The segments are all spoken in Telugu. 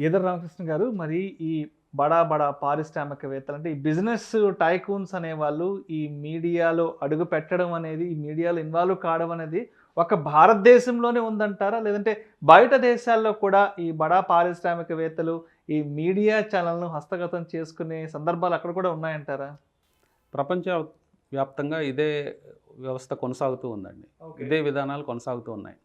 ఈదర రామకృష్ణ గారు, మరి ఈ బడా బడా పారిశ్రామికవేత్తలు అంటే ఈ బిజినెస్ టైకూన్స్ అనేవాళ్ళు ఈ మీడియాలో అడుగు పెట్టడం అనేది, ఈ మీడియాలో ఇన్వాల్వ్ కావడం అనేది ఒక భారతదేశంలోనే ఉందంటారా? లేదంటే బయట దేశాల్లో కూడా ఈ బడా పారిశ్రామికవేత్తలు ఈ మీడియా ఛానెల్‌ను హస్తగతం చేసుకునే సందర్భాలు అక్కడ కూడా ఉన్నాయంటారా? ప్రపంచ వ్యాప్తంగా ఇదే వ్యవస్థ కొనసాగుతూ ఉందండి. ఇదే విధానాలు కొనసాగుతూ ఉన్నాయి.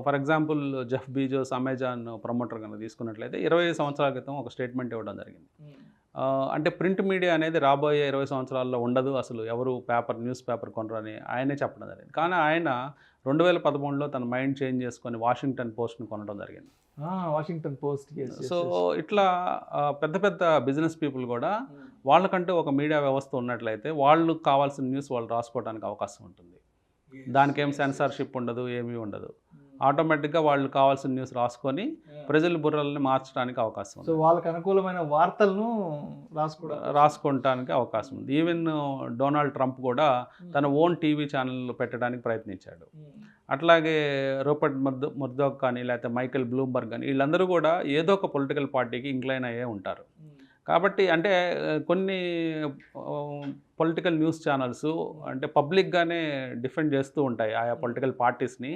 For example Jeff Bezos Amazon promoter కనుక తీసుకున్నట్లయితే 20 సంవత్సరాల క్రితం ఒక స్టేట్మెంట్ ఇవ్వడం జరిగింది. అంటే ప్రింట్ మీడియా అనేది రాబోయే 20 సంవత్సరాల్లో ఉండదు, అసలు ఎవరు న్యూస్ పేపర్ కొనరని ఆయనే చెప్పడం జరిగింది. కానీ ఆయన 2013లో తన మైండ్ చేంజ్ చేసుకొని వాషింగ్టన్ పోస్ట్ని కొనడం జరిగింది. Washington post. సో ఇట్లా పెద్ద పెద్ద బిజినెస్ పీపుల్ కూడా వాళ్ళకంటూ ఒక మీడియా వ్యవస్థ ఉన్నట్లయితే వాళ్ళు కావాల్సిన న్యూస్ వాళ్ళు రాసుకోవడానికి అవకాశం ఉంటుంది. దానికి ఏం సెన్సార్షిప్ ఉండదు, ఏమీ ఉండదు. ఆటోమేటిక్గా వాళ్ళు కావాల్సిన న్యూస్ రాసుకొని ప్రజల బుర్రల్ని మార్చడానికి అవకాశం ఉంది. సో వాళ్ళకి అనుకూలమైన వార్తలను రాసుకోవడానికి అవకాశం ఉంది. ఈవెన్ డొనాల్డ్ ట్రంప్ కూడా తన ఓన్ టీవీ ఛానల్ పెట్టడానికి ప్రయత్నించాడు. అట్లాగే రూపర్ట్ ముర్దోక్ కానీ లేకపోతే మైకెల్ బ్లూంబర్గ్ కానీ వీళ్ళందరూ కూడా ఏదో ఒక పొలిటికల్ పార్టీకి ఇంక్లైన్ అయ్యే ఉంటారు. కాబట్టి అంటే కొన్ని పొలిటికల్ న్యూస్ ఛానల్స్ అంటే పబ్లిక్గానే డిఫెండ్ చేస్తూ ఉంటాయి ఆయా పొలిటికల్ పార్టీస్ని.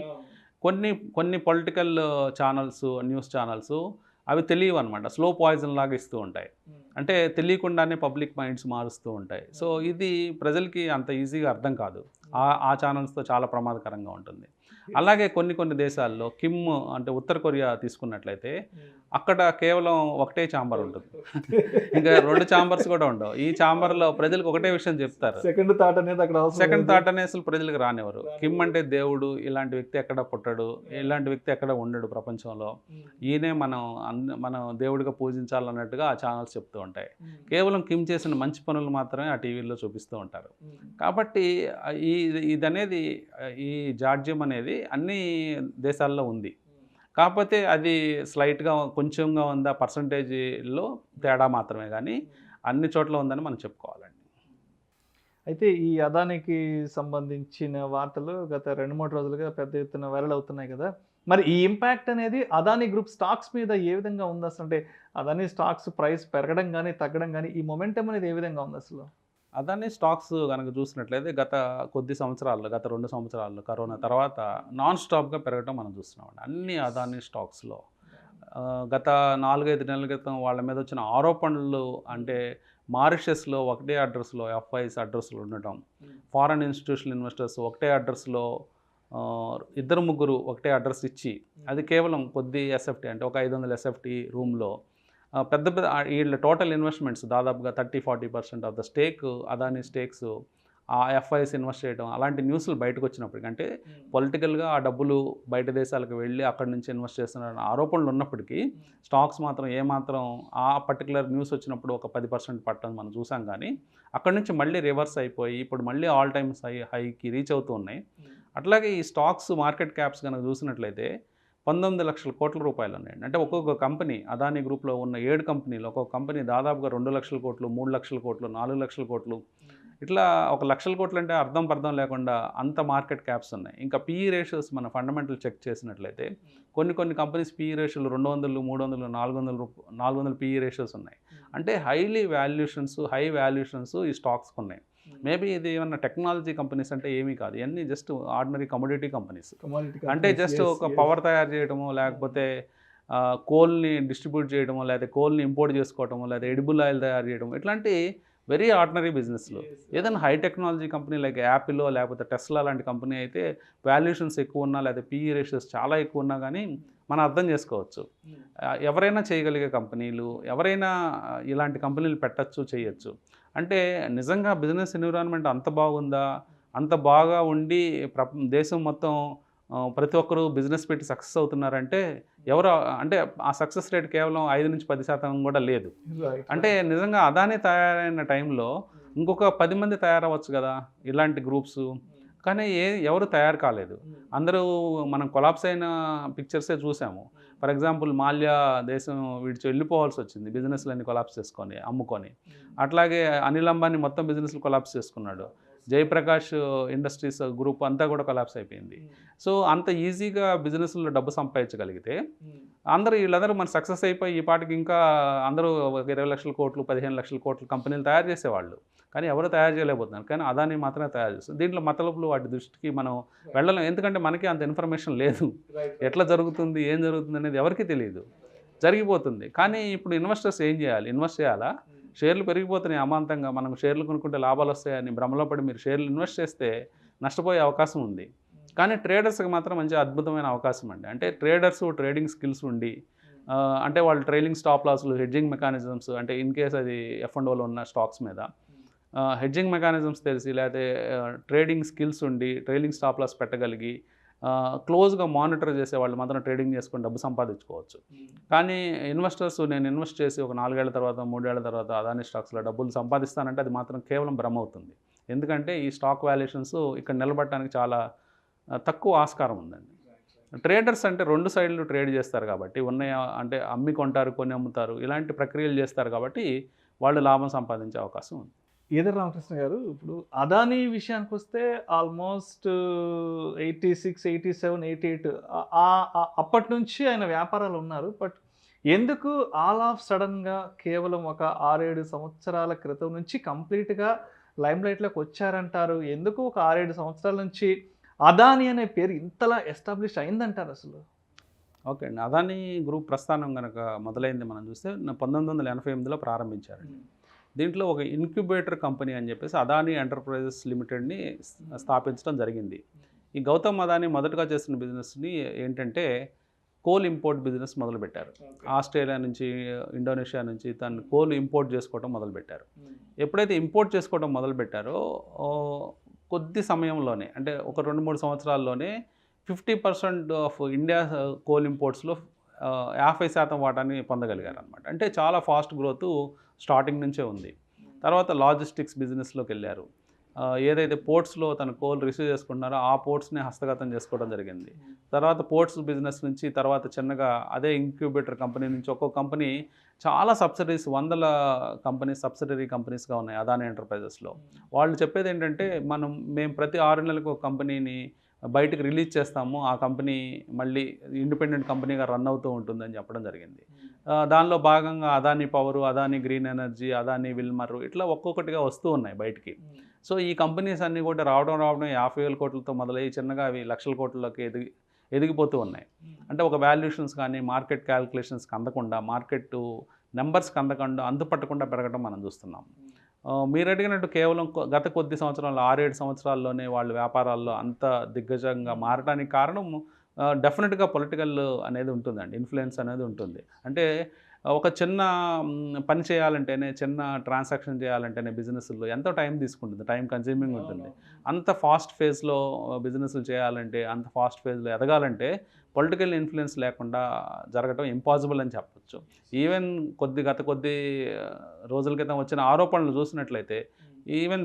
కొన్ని పొలిటికల్ ఛానల్స్, న్యూస్ ఛానల్స్ అవి తెలియవు అనమాట, స్లో పాయిజన్ లాగా ఇస్తూ ఉంటాయి. అంటే తెలియకుండానే పబ్లిక్ మైండ్స్ మారుస్తూ ఉంటాయి. సో ఇది ప్రజలకి అంత ఈజీగా అర్థం కాదు. ఆ ఛానల్స్తో చాలా ప్రమాదకరంగా ఉంటుంది. అలాగే కొన్ని దేశాల్లో అంటే ఉత్తర కొరియా తీసుకున్నట్లయితే అక్కడ కేవలం ఒకటే ఛాంబర్ ఉంటుంది, ఇంకా 2 ఛాంబర్స్ కూడా ఉండవు. ఈ ఛాంబర్లో ప్రజలకు ఒకటే విషయం చెప్తారు. సెకండ్ థాట్ అనేది అసలు ప్రజలకు రానివ్వరు. కిమ్ అంటే దేవుడు, ఇలాంటి వ్యక్తి ఎక్కడ పుట్టడు, ఇలాంటి వ్యక్తి ఎక్కడ ఉండడు ప్రపంచంలో, ఈయనే మనం దేవుడిగా పూజించాలన్నట్టుగా ఆ ఛానల్స్ చెప్తూ ఉంటాయి. కేవలం కిమ్ చేసిన మంచి పనులు మాత్రమే ఆ టీవీలో చూపిస్తూ ఉంటారు. కాబట్టి ఇదనేది ఈ జాడ్యం అనేది అన్ని దేశాల్లో ఉంది. కాకపోతే అది స్లైట్గా కొంచెంగా ఉందా పర్సంటేజ్లో తేడా మాత్రమే, కానీ అన్ని చోట్ల ఉందని మనం చెప్పుకోవాలండి. అయితే ఈ అదానికి సంబంధించిన వార్తలు గత 2-3 రోజులుగా పెద్ద ఎత్తున వైరల్ అవుతున్నాయి కదా. మరి ఈ ఇంపాక్ట్ అనేది అదానీ గ్రూప్ స్టాక్స్ మీద ఏ విధంగా ఉంది అసలు? అంటే అదానీ స్టాక్స్ ప్రైస్ పెరగడం కానీ తగ్గడం కానీ ఈ మొమెంటం అనేది ఏ విధంగా ఉంది అసలు? అదానీ స్టాక్స్ కనుక చూసినట్లయితే గత 2 సంవత్సరాల్లో కరోనా తర్వాత నాన్ స్టాప్గా పెరగడం మనం చూస్తున్నామండి అన్ని అదానీ స్టాక్స్లో. గత 4-5 నెలల క్రితం వాళ్ళ మీద వచ్చిన ఆరోపణలు అంటే మారిషస్లో ఒకటే అడ్రస్లో FIs అడ్రస్లు ఉండటం, ఫారెన్ ఇన్స్టిట్యూషనల్ ఇన్వెస్టర్స్ ఒకటే అడ్రస్లో 2-3 ఒకటే అడ్రస్ ఇచ్చి అది కేవలం కొద్ది SFT అంటే ఒక 500 SFT రూమ్లో పెద్ద వీళ్ళ టోటల్ ఇన్వెస్ట్మెంట్స్ దాదాపుగా 30-40% ఆఫ్ ద స్టేక్ అదానీ స్టేక్స్ ఆ FIs ఇన్వెస్ట్ చేయడం, అలాంటి న్యూస్లు బయటకు వచ్చినప్పటికీ అంటే పొలిటికల్గా ఆ డబ్బులు బయట దేశాలకు వెళ్ళి అక్కడి నుంచి ఇన్వెస్ట్ చేస్తున్న ఆరోపణలు ఉన్నప్పటికీ స్టాక్స్ మాత్రం ఏమాత్రం ఆ పర్టికులర్ న్యూస్ వచ్చినప్పుడు ఒక 10% పట్టడం మనం చూసాం. కానీ అక్కడి నుంచి మళ్ళీ రివర్స్ అయిపోయి ఇప్పుడు మళ్ళీ ఆల్ టైమ్ హైకి రీచ్ అవుతూ ఉన్నాయి. అట్లాగే ఈ స్టాక్స్ మార్కెట్ క్యాప్స్ కనుక చూసినట్లయితే 19 లక్షల కోట్ల రూపాయలు ఉన్నాయండి. అంటే ఒక్కొక్క కంపెనీ అదానీ గ్రూప్లో ఉన్న 7 కంపెనీలు ఒక్కొక్క కంపెనీ దాదాపుగా 2 లక్షల కోట్లు, 3 లక్షల కోట్లు, 4 లక్షల కోట్లు, ఇట్లా 1 లక్షల కోట్లు అంటే పర్థం లేకుండా అంత మార్కెట్ క్యాప్స్ ఉన్నాయి. ఇంకా PE రేషియోస్ మన ఫండమెంటల్ చెక్ చేసినట్లయితే కొన్ని కంపెనీస్ PE రేషియోలు 200, 300, 400 PE రేషియోస్ ఉన్నాయి. అంటే హై వాల్యుయేషన్స్ ఈ స్టాక్స్కి ఉన్నాయి. మేబీ ఇది ఏమన్నా టెక్నాలజీ కంపెనీస్ అంటే ఏమీ కాదు, ఇవన్నీ జస్ట్ ఆర్డినరీ కమోడిటీ కంపెనీస్. అంటే జస్ట్ ఒక పవర్ తయారు చేయడమో, లేకపోతే కోల్ని డిస్ట్రిబ్యూట్ చేయడమో, లేకపోతే కోల్ని ఇంపోర్ట్ చేసుకోవడమో, లేదా ఎడిబుల్ ఆయిల్ తయారు చేయడం, ఇట్లాంటి వెరీ ఆర్డినరీ బిజినెస్లు. ఏదైనా high technology company like Apple లేకపోతే టెస్లా లాంటి కంపెనీ అయితే వాల్యుయేషన్స్ ఎక్కువ ఉన్నా లేదా PE రేషియోస్ చాలా ఎక్కువ ఉన్నా కానీ మనం అర్థం చేసుకోవచ్చు. ఎవరైనా చేయగలిగే కంపెనీలు, ఎవరైనా ఇలాంటి కంపెనీలు పెట్టచ్చు, చేయొచ్చు. అంటే నిజంగా బిజినెస్ ఎన్విరాన్మెంట్ అంత బాగుందా? అంత బాగా ఉండి దేశం మొత్తం ప్రతి ఒక్కరూ బిజినెస్ పెట్టి సక్సెస్ అవుతున్నారంటే అంటే ఆ సక్సెస్ రేట్ కేవలం 5-10% కూడా లేదు. అంటే నిజంగా అదానీ తయారైన టైంలో ఇంకొక 10 మంది తయారవచ్చు కదా ఇలాంటి గ్రూప్స్, కానీ ఎవరు తయారు కాలేదు. అందరూ మనం కొలాప్స్ అయిన పిక్చర్సే చూసాము. ఫర్ ఎగ్జాంపుల్ మాల్యా దేశం విడిచి వెళ్ళిపోవాల్సి వచ్చింది, బిజినెస్లన్నీ కొలాప్స్ చేసుకొని అమ్ముకొని. అట్లాగే అనిల్ అంబానీ మొత్తం బిజినెస్లు కొలాప్స్ చేసుకున్నాడు. జయప్రకాష్ ఇండస్ట్రీస్ గ్రూప్ అంతా కూడా కొలాప్స్ అయిపోయింది. సో అంత ఈజీగా బిజినెస్లో డబ్బు సంపాదించగలిగితే వీళ్ళందరూ మన సక్సెస్ అయిపోయి ఈ పాటికి ఇంకా అందరూ 20 లక్షల కోట్లు 15 లక్షల కోట్లు కంపెనీలు తయారు చేసేవాళ్ళు. కానీ ఎవరు తయారు చేయలేకపోతున్నారు. కానీ అదాని మాత్రమే తయారు చేస్తారు. దీంట్లో మతలబులు వాటి దృష్టికి మనం వెళ్ళలేం. ఎందుకంటే మనకి అంత ఇన్ఫర్మేషన్ లేదు. ఎట్లా జరుగుతుంది, ఏం జరుగుతుంది అనేది ఎవరికీ తెలియదు. జరిగిపోతుంది. కానీ ఇప్పుడు ఇన్వెస్టర్స్ ఏం చేయాలి? ఇన్వెస్ట్ చేయాలా? షేర్లు పెరిగిపోతున్నాయి అమాంతంగా. మనం షేర్లు కొనుక్కుంటే లాభాలు వస్తాయని భ్రమలో పడి మీరు షేర్లు ఇన్వెస్ట్ చేస్తే నష్టపోయే అవకాశం ఉంది. కానీ ట్రేడర్స్కి మాత్రం మంచి అద్భుతమైన అవకాశం అండి. అంటే ట్రేడర్స్ ట్రేడింగ్ స్కిల్స్ ఉండి అంటే వాళ్ళు ట్రైలింగ్ స్టాప్ లాస్లు, హెడ్జింగ్ మెకానిజమ్స్, అంటే ఇన్ కేస్ అది F&Oలో ఉన్న స్టాక్స్ మీద హెడ్జింగ్ మెకానిజమ్స్ తెలిసి, లేకపోతే ట్రేడింగ్ స్కిల్స్ ఉండి ట్రైలింగ్ స్టాప్ లాస్ పెట్టగలిగి క్లోజ్గా మానిటర్ చేసే వాళ్ళు మాత్రం ట్రేడింగ్ చేసుకొని డబ్బు సంపాదించుకోవచ్చు. కానీ ఇన్వెస్టర్స్ నేను ఇన్వెస్ట్ చేసి ఒక 4 ఏళ్ల తర్వాత 3 ఏళ్ల తర్వాత అదాని స్టాక్స్లో డబ్బులు సంపాదిస్తానంటే అది మాత్రం కేవలం భ్రమ అవుతుంది. ఎందుకంటే ఈ స్టాక్ వాల్యుయేషన్స్ ఇక్కడ నిలబడటానికి చాలా తక్కువ ఆస్కారం ఉందండి. ట్రేడర్స్ అంటే 2 సైడ్లు ట్రేడ్ చేస్తారు కాబట్టి అంటే అమ్మి కొంటారు, కొని అమ్ముతారు, ఇలాంటి ప్రక్రియలు చేస్తారు కాబట్టి వాళ్ళు లాభం సంపాదించే అవకాశం ఉంది. ఈదర్ రామకృష్ణ గారు, ఇప్పుడు అదానీ విషయానికి వస్తే ఆల్మోస్ట్ 86, 87, 88 అప్పటి నుంచి ఆయన వ్యాపారాలు ఉన్నారు. బట్ ఎందుకు ఆల్ ఆఫ్ సడన్గా కేవలం ఒక 6-7 సంవత్సరాల క్రితం నుంచి కంప్లీట్గా లైమ్లైట్లోకి వచ్చారంటారు? ఎందుకు ఒక 6-7 సంవత్సరాల నుంచి అదానీ అనే పేరు ఇంతలా ఎస్టాబ్లిష్ అయిందంటారు అసలు? ఓకే అండి. అదానీ గ్రూప్ ప్రస్థానం కనుక మొదలైంది మనం చూస్తే 1988లో ప్రారంభించారండి. దీంట్లో ఒక ఇన్క్యుబేటర్ కంపెనీ అని చెప్పేసి అదానీ ఎంటర్ప్రైజెస్ లిమిటెడ్ని స్థాపించడం జరిగింది. ఈ గౌతమ్ అదానీ మొదటగా చేసిన బిజినెస్ని ఏంటంటే కోల్ ఇంపోర్ట్ బిజినెస్ మొదలుపెట్టారు. ఆస్ట్రేలియా నుంచి, ఇండోనేషియా నుంచి తను కోల్ ఇంపోర్ట్ చేసుకోవడం మొదలుపెట్టారు. ఎప్పుడైతే ఇంపోర్ట్ చేసుకోవడం మొదలుపెట్టారో కొద్ది సమయంలోనే, అంటే ఒక 2-3 సంవత్సరాల్లోనే 50% ఆఫ్ ఇండియా కోల్ ఇంపోర్ట్స్లో 50% వాటాన్ని పొందగలిగారు అనమాట. అంటే చాలా ఫాస్ట్ గ్రోత్ స్టార్టింగ్ నుంచే ఉంది. తర్వాత లాజిస్టిక్స్ బిజినెస్లోకి వెళ్ళారు. ఏదైతే పోర్ట్స్లో తన కోల్ రిసీవ్ చేసుకుంటున్నారో ఆ పోర్ట్స్ని హస్తగతం చేసుకోవడం జరిగింది. తర్వాత పోర్ట్స్ బిజినెస్ నుంచి తర్వాత చిన్నగా అదే ఇంక్యుబేటర్ కంపెనీ నుంచి ఒక్కొక్క కంపెనీ చాలా సబ్సిడరీస్, 100 కంపెనీస్ సబ్సిడరీ కంపెనీస్గా ఉన్నాయి అదానీ ఎంటర్ప్రైజెస్లో. వాళ్ళు చెప్పేది ఏంటంటే మేము ప్రతి 6 నెలలకు ఒక కంపెనీని బయటకు రిలీజ్ చేస్తాము, ఆ కంపెనీ మళ్ళీ ఇండిపెండెంట్ కంపెనీగా రన్ అవుతూ ఉంటుందని చెప్పడం జరిగింది. దానిలో భాగంగా Adani power, Adani green energy, Adani Wilmar ఇట్లా ఒక్కొక్కటిగా వస్తూ ఉన్నాయి బయటికి. సో ఈ కంపెనీస్ అన్నీ కూడా రావడం 50,000 కోట్లతో మొదలయ్యి చిన్నగా అవి లక్షల కోట్లకి ఎదిగిపోతూ ఉన్నాయి. అంటే ఒక వాల్యుయేషన్స్ కానీ మార్కెట్ క్యాల్కులేషన్స్కి అందకుండా, మార్కెట్ నెంబర్స్కి అందకుండా, అంతుపట్టకుండా పెరగడం మనం చూస్తున్నాం. మీరు అడిగినట్టు కేవలం గత కొద్ది సంవత్సరాలు 6-7 సంవత్సరాల్లోనే వాళ్ళు వ్యాపారాల్లో అంత దిగ్గజంగా మారడానికి కారణం డెఫినెట్గా పొలిటికల్ అనేది ఉంటుందండి, ఇన్ఫ్లుయెన్స్ అనేది ఉంటుంది. అంటే ఒక చిన్న పని చేయాలంటేనే, చిన్న ట్రాన్సాక్షన్ చేయాలంటేనే బిజినెస్లో ఎంతో టైం తీసుకుంటుంది, టైం కన్జ్యూమింగ్ ఉంటుంది. అంత ఫాస్ట్ ఫేజ్లో బిజినెస్లు చేయాలంటే, అంత ఫాస్ట్ ఫేజ్లో ఎదగాలంటే పొలిటికల్ ఇన్ఫ్లుయెన్స్ లేకుండా జరగడం ఇంపాసిబుల్ అని చెప్పొచ్చు. ఈవెన్ గత కొద్ది రోజుల క్రితం వచ్చిన ఆరోపణలు చూసినట్లయితే ఈవెన్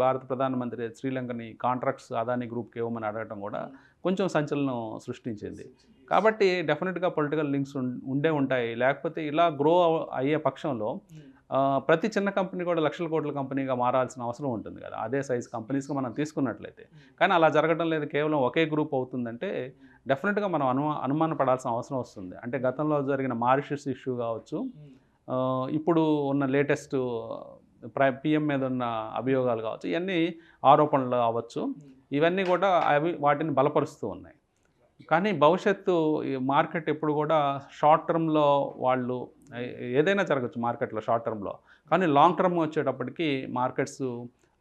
భారత ప్రధానమంత్రి శ్రీలంకని కాంట్రాక్ట్స్ అదానీ గ్రూప్కి ఇవ్వమని అడగటం కూడా కొంచెం సంచలనం సృష్టించింది. కాబట్టి డెఫినెట్గా పొలిటికల్ లింక్స్ ఉండే ఉంటాయి. లేకపోతే ఇలా గ్రో అయ్యే పక్షంలో ప్రతి చిన్న కంపెనీ కూడా లక్షల కోట్ల కంపెనీగా మారాల్సిన అవసరం ఉంటుంది కదా, అదే సైజ్ కంపెనీస్గా మనం తీసుకున్నట్లయితే. కానీ అలా జరగడం లేదు, కేవలం ఒకే గ్రూప్ అవుతుందంటే డెఫినెట్గా మనం అనుమాన పడాల్సిన అవసరం వస్తుంది. అంటే గతంలో జరిగిన మారిషస్ ఇష్యూ కావచ్చు, ఇప్పుడు ఉన్న లేటెస్ట్ PM మీద ఉన్న అభియోగాలు కావచ్చు, ఇవన్నీ ఆరోపణలు అవ్వచ్చు, ఇవన్నీ కూడా వాటిని బలపరుస్తూ ఉన్నాయి. కానీ భవిష్యత్తు మార్కెట్ ఎప్పుడు కూడా షార్ట్ టర్మ్లో వాళ్ళు ఏదైనా జరగచ్చు మార్కెట్లో షార్ట్ టర్మ్లో, కానీ లాంగ్ టర్మ్ వచ్చేటప్పటికి మార్కెట్స్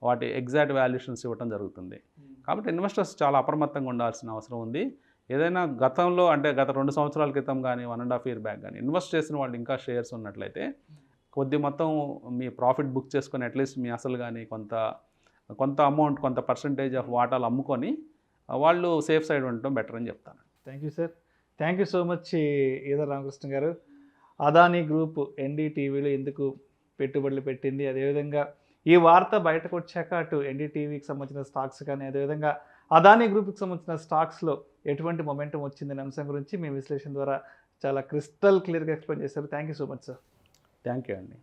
వాటి ఎగ్జాక్ట్ వాల్యుయేషన్స్ ఇవ్వడం జరుగుతుంది. కాబట్టి ఇన్వెస్టర్స్ చాలా అప్రమత్తంగా ఉండాల్సిన అవసరం ఉంది. ఏదైనా గతంలో, అంటే గత 2 సంవత్సరాల క్రితం కానీ 1.5 year బ్యాక్ కానీ ఇన్వెస్ట్ చేసిన వాళ్ళు ఇంకా షేర్స్ ఉన్నట్లయితే కొద్ది మొత్తం మీ ప్రాఫిట్ బుక్ చేసుకొని అట్లీస్ట్ మీ అసలు కానీ కొంత అమౌంట్, కొంత పర్సంటేజ్ ఆఫ్ వాటాలు అమ్ముకొని వాళ్ళు సేఫ్ సైడ్ ఉండటం బెటర్ అని చెప్తాను. Thank you sir, thank you so much either Ramakrishna గారు. అదానీ గ్రూప్ NDTVలో ఎందుకు పెట్టుబడులు పెట్టింది, అదేవిధంగా ఈ వార్త బయటకు వచ్చాక అటు NDTVకి సంబంధించిన స్టాక్స్ కానీ, అదేవిధంగా అదానీ గ్రూప్కి సంబంధించిన స్టాక్స్లో ఎటువంటి మొమెంటం వచ్చిందనే అంశం గురించి మీ విశ్లేషణ ద్వారా చాలా క్రిస్టల్ క్లియర్గా ఎక్స్ప్లెయిన్ చేశారు. Thank you so much sir. Thank you అండి.